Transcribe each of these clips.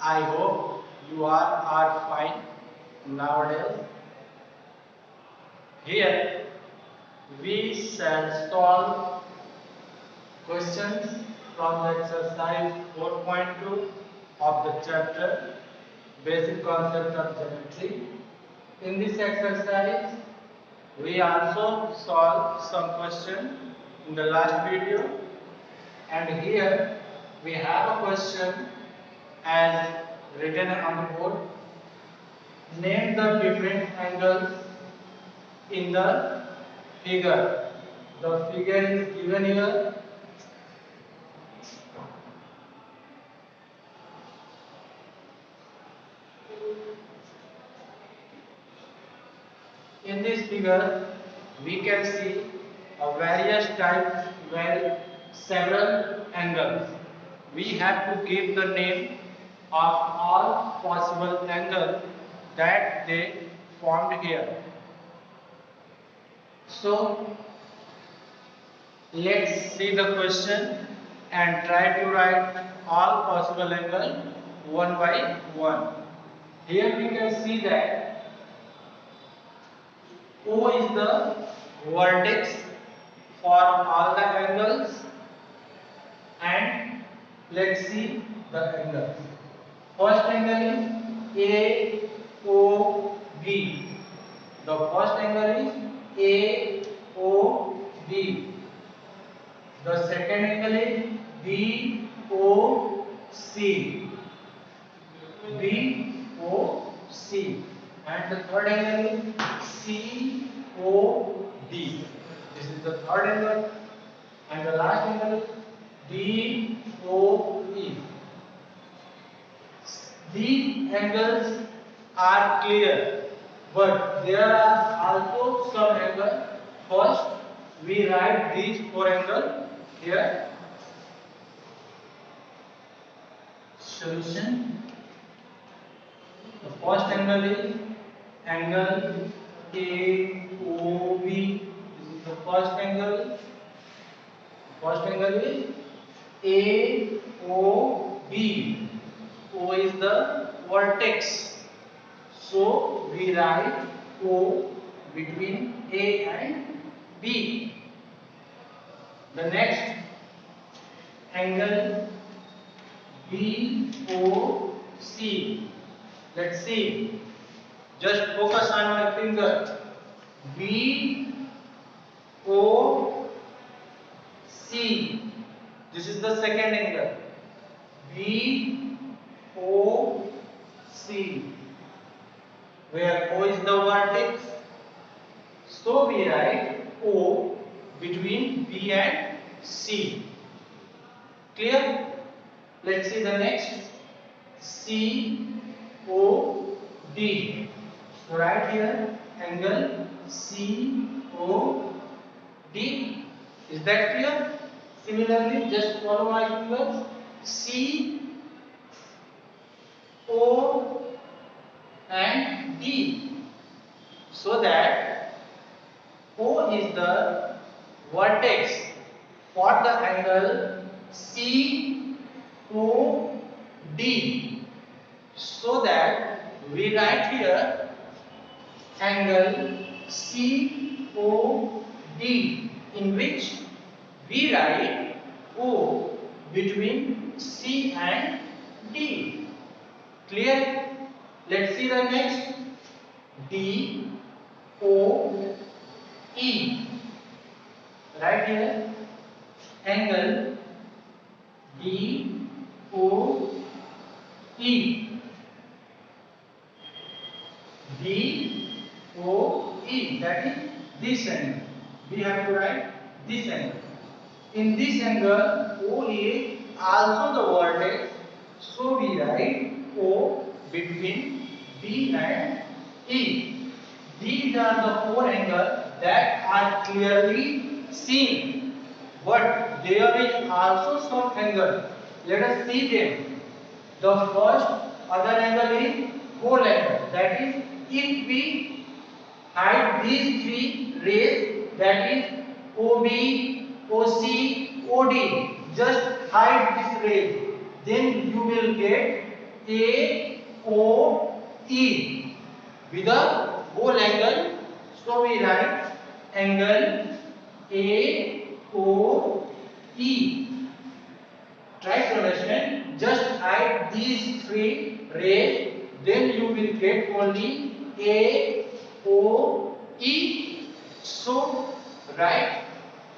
I hope you are fine nowadays. Here we shall solve questions from the exercise 4.2 of the chapter Basic Concept of Geometry. In this exercise, we also solved some questions in the last video, and here we have a question as written on the board. Name the different angles in the figure. The figure is given here. In this figure, we can see a various types where several angles. We have to give the name of all possible angles that they formed here. So let's see the question and try to write all possible angles one by one. Here we can see that O is the vertex for all the angles, and let's see the angles. First angle is AOB. The first angle is AOB. The second angle is BOC. BOC. And the third angle is COD. This is the third angle. And the last angle is DOE. These angles are clear, but there are also some angles. First, we write these four angles here. Solution. The first angle is angle AOB. This is the first angle. First angle is AOB. O is the vertex. So we write O between A and B. The next angle BOC. Let's see. Just focus on my finger. BOC. This is the second angle. BOC. Where O is the vertex. So we write O between B and C. Clear? Let's see the next. COD. So right here angle COD. Is that clear? Similarly, just follow my fingers. C, O and D. So that O is the vertex for the angle COD. So that we write here angle COD, in which we write O between C and D. Clear? Let's see the next. DOE. Right here angle DOE. DOE, that is this angle. We have to write this angle. In this angle, O is also the vertex, so we write O between B and E. These are the four angles that are clearly seen, but there is also some angle. Let us see them. The first other angle is whole angle. That is, if we hide these three rays, that is OB, OC, OD, just hide this ray, then you will get AOE with a whole angle. So we write angle AOE. Try to understand. Just add these three rays, then you will get only AOE. So write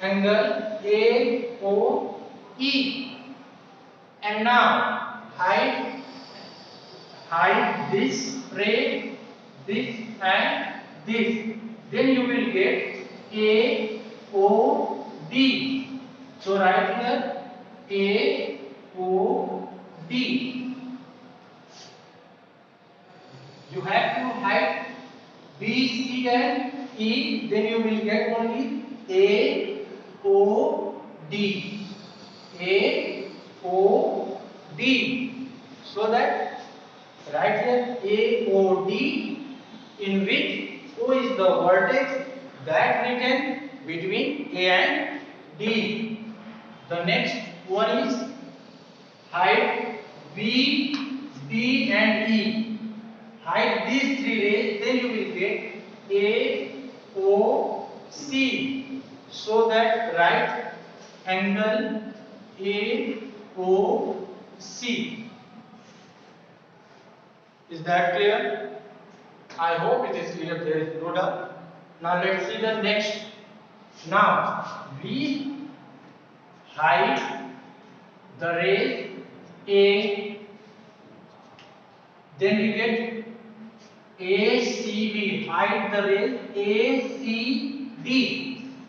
angle AOE. And now hide this ray, this and this. Then you will get AOD. So write here AOD. You have to hide B, C and E. Then you will get only AOD. AOD. So that write here AOD, in which O is the vertex that written between A and D. The next one is hide B, D and E. Hide these three rays, then you will get AOC. So that write angle AOC. Is that clear? I hope it is clear. There is no doubt. Now let's see the next. Now we hide the rays A, then we get ACB. Hide the rays ACB.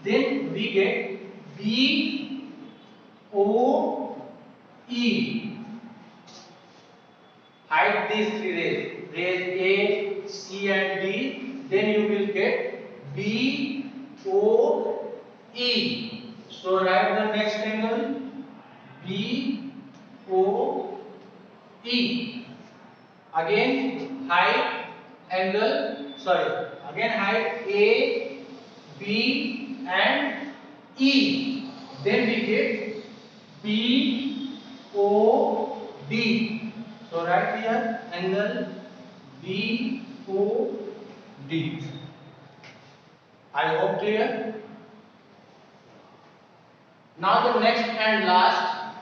Then we get BOE. Hide these three rays, rays A, C and D, then you will get BOE. So write the next angle BOE. Again hide A, B and E. Then we get BOD. So write here angle BOD. I hope clear. Now the next and last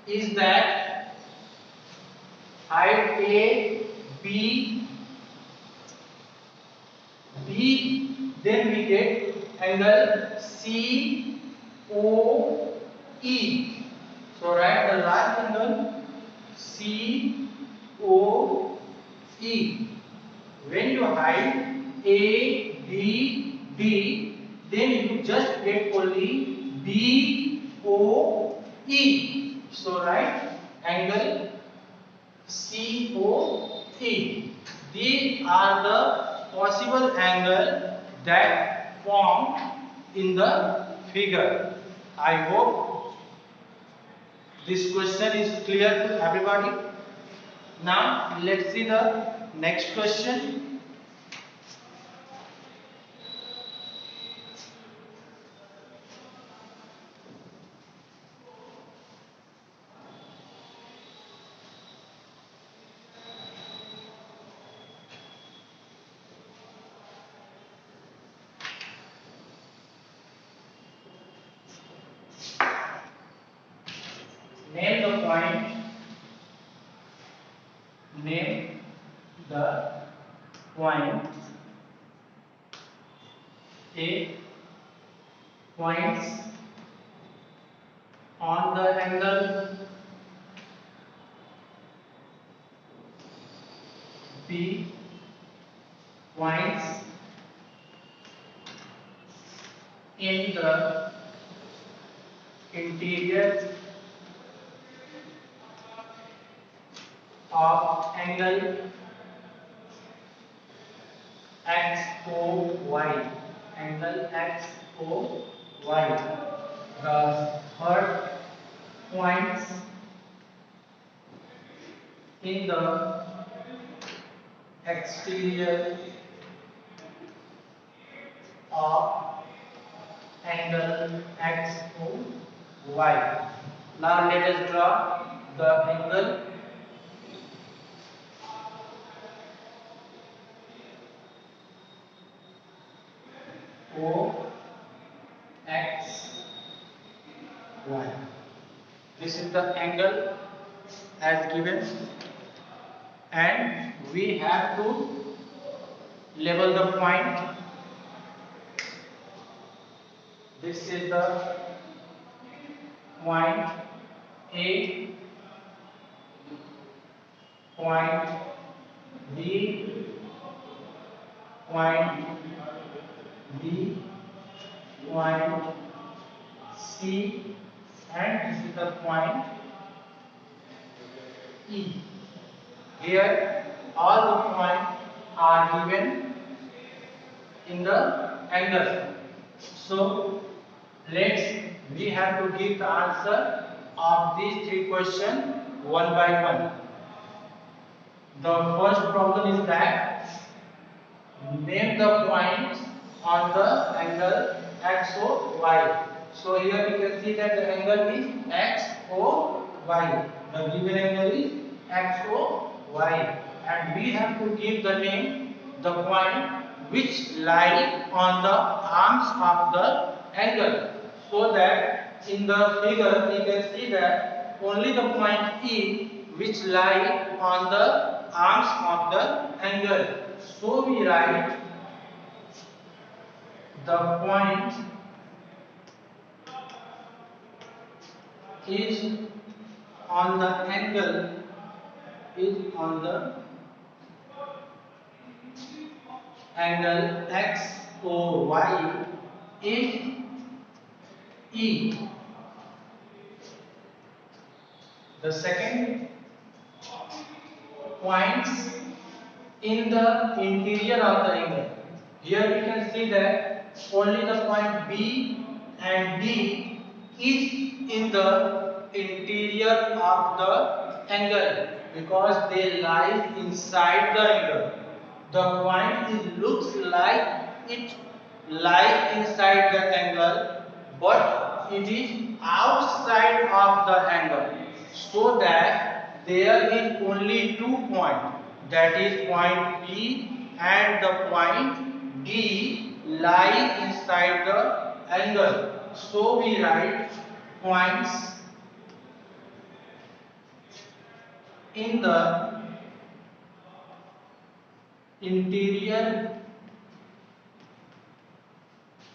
is that hide A, B, then we get angle COE. So write the last angle COE. When you hide A, B, D, then you just get only BOE. So write angle COE. These are the possible angles that form in the figure. I hope this question is clear to everybody. Now let's see the next question. Name the point. Name the point. A points on the angle. B points in the interior of angle XOY. Angle XOY. The third points in the exterior of angle XOY. Now let us draw the angle O X Y. This is the angle as given, and we have to level the point. This is the point A, point B, point B, point C, and this is the point E. Here all the points are given in the angle. So let's we have to give the answer of these three questions one by one. The first problem is that name the points on the angle XOY. So here we can see that the angle is XOY. The given angle is XOY, and we have to give the name the point which lie on the arms of the angle, so that in the figure we can see that only the point E which lie on the arms of the angle. So we write the point is on the angle XOY if E. The second, points in the interior of the angle. Here we can see that only the point B and D is in the interior of the angle because they lie inside the angle. The point is looks like it lie inside the angle, but it is outside of the angle, so that there is only 2 points, that is point P and the point D lie inside the angle. So we write points in the interior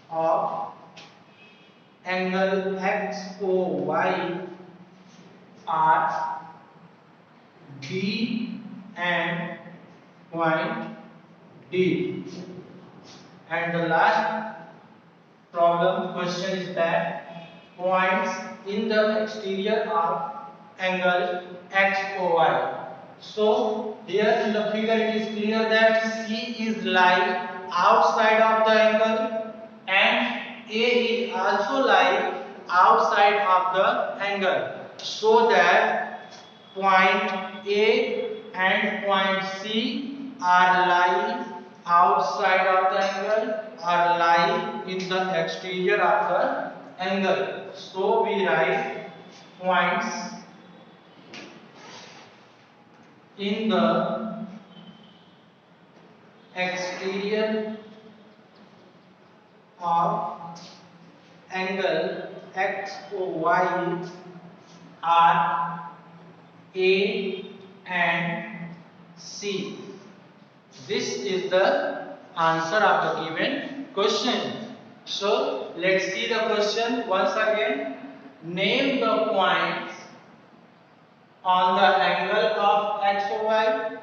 of angle XOY are B and point D. And the last question is that points in the exterior of angle XOY. So here in the figure it is clear that C is lying outside of the angle and A is also lying outside of the angle, so that point A and point C are lying outside of the angle or lying in the exterior of the angle. So we write points in the exterior of angle XOY are A and C. This is the answer of the given question. So let's see the question once again. Name the points on the angle of XOY.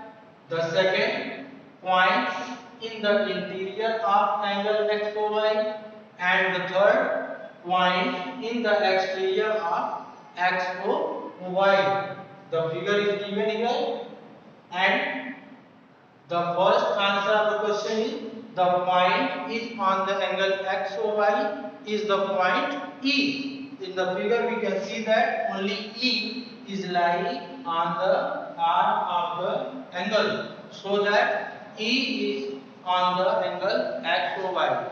The second, points in the interior of angle XOY. And the third, point in the exterior of XOY. The figure is given here, and the first answer of the question is the point is on the angle XOY is the point E. In the figure we can see that only E is lying on the arm of the angle, so that E is on the angle XOY,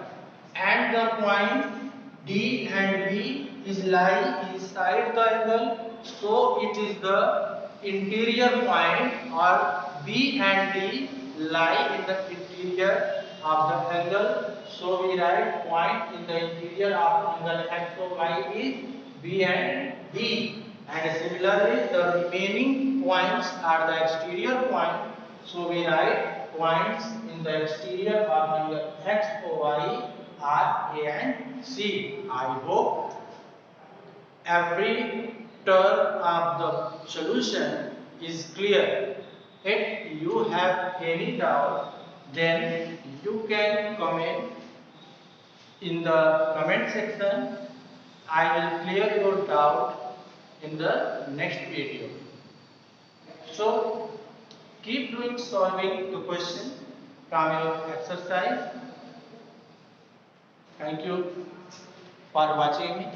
and the point D and B is lying inside the angle, so it is the interior point, or B and D lie in the interior of the angle, So we write point in the interior of angle x o y is B and D. And similarly, the remaining points are the exterior point. So we write points in the exterior of angle x o y are A and C. I hope every term of the solution is clear. If you have any doubt, then you can comment in the comment section. I will clear your doubt in the next video. So keep doing solving the question from your exercise. Thank you for watching me.